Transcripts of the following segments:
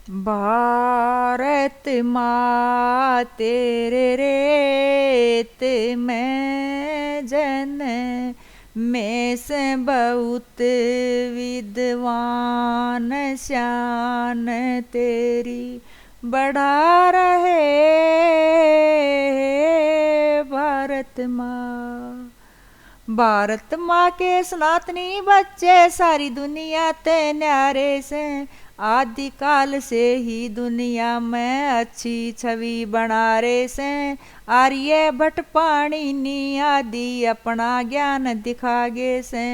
भारत माँ तेरे रेत में जन में से बहुत विद्वान शान तेरी बढ़ा रहे भारत माँ। भारत माँ के सनातनी बच्चे सारी दुनिया ते न्यारे से आदिकाल से ही दुनिया में अच्छी छवि बना रहे से आर्य भट्ट पाणिनि आदि अपना ज्ञान दिखागे से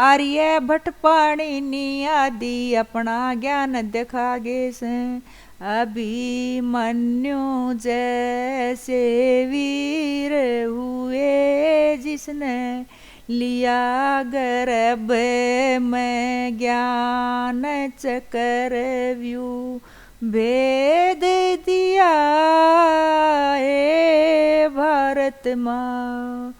आर्य भट्ट पाणिनि आदि अपना ज्ञान दिखागे से अभिमन्यु जैसे वीर हुए जिसने लिया गर्भ में ज्ञान चक्रव्यूह भेद दिया हे भारत माँ।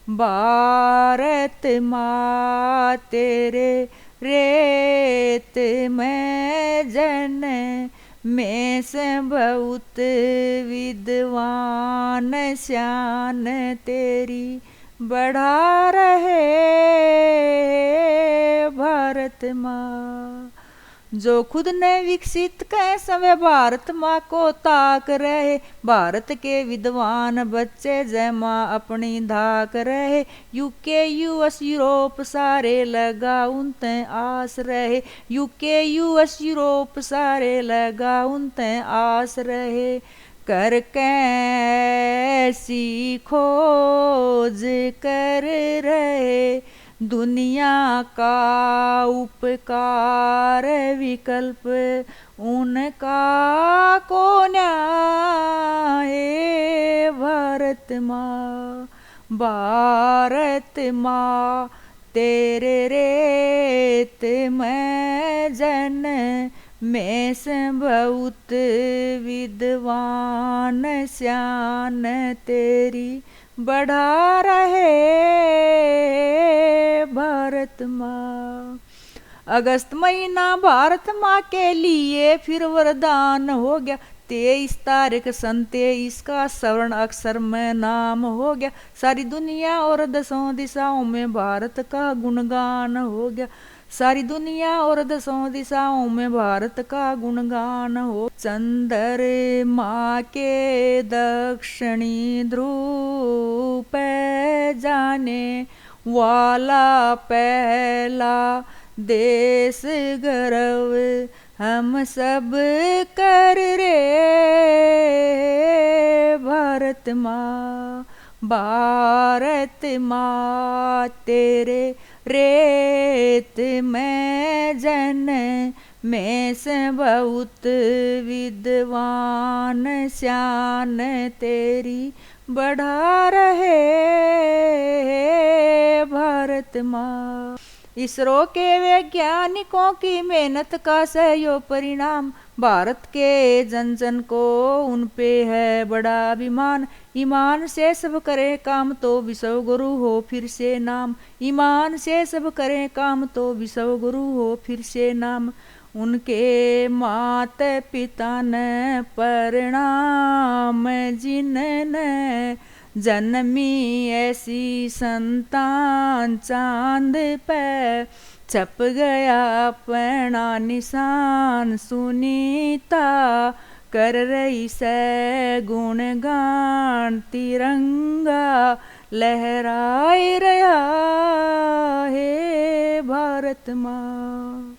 भारत माँ तेरे रेत में जन में से बहुत विद्वान शान तेरी बढ़ा रहे भारत माँ। जो खुद ने विकसित कैसे वे भारत माँ को ताक रहे भारत के विद्वान बच्चे जय माँ अपनी धाक रहे यूके यूएस यूरोप सारे लगा उनते आस रहे यूके यूएस यूरोप सारे लगा उनते आस रहे कर कैसी खोज कर रहे दुनिया का उपकार विकल्प उनका को न्याय भारत माँ। भारत माँ तेरे रेत में जन में से बहुत विद्वान शान तेरी बढ़ा रहे भारत माँ। अगस्त महीना भारत माँ के लिए फिर वरदान हो गया 23 तारीख सन 23 का स्वर्ण अक्षर में नाम हो गया सारी दुनिया और दसों दिशाओं में भारत का गुणगान हो गया सारी दुनिया और दसों दिशाओं में भारत का गुणगान हो। चंद्रमा के दक्षिणी ध्रुव पे जाने वाला पहला देश गर्व हम सब कर रे भारत माँ। भारत माँ तेरे रेत में जन में से बहुत विद्वान शान तेरी बढ़ा रहे भारत माँ। इसरो के वैज्ञानिकों की मेहनत का सहयोग परिणाम भारत के जन जन को उन पे है बड़ा अभिमान ईमान से सब करे काम तो विश्व गुरु हो फिर से नाम ईमान से सब करे काम तो विश्व गुरु हो फिर से नाम। उनके माता पिता ने परिणाम जिनने जन्मी ऐसी संतान चांद पे छप गया अपना निशान सुनीता कर रही से गुणगान तिरंगा लहराए रहा है भारत माँ।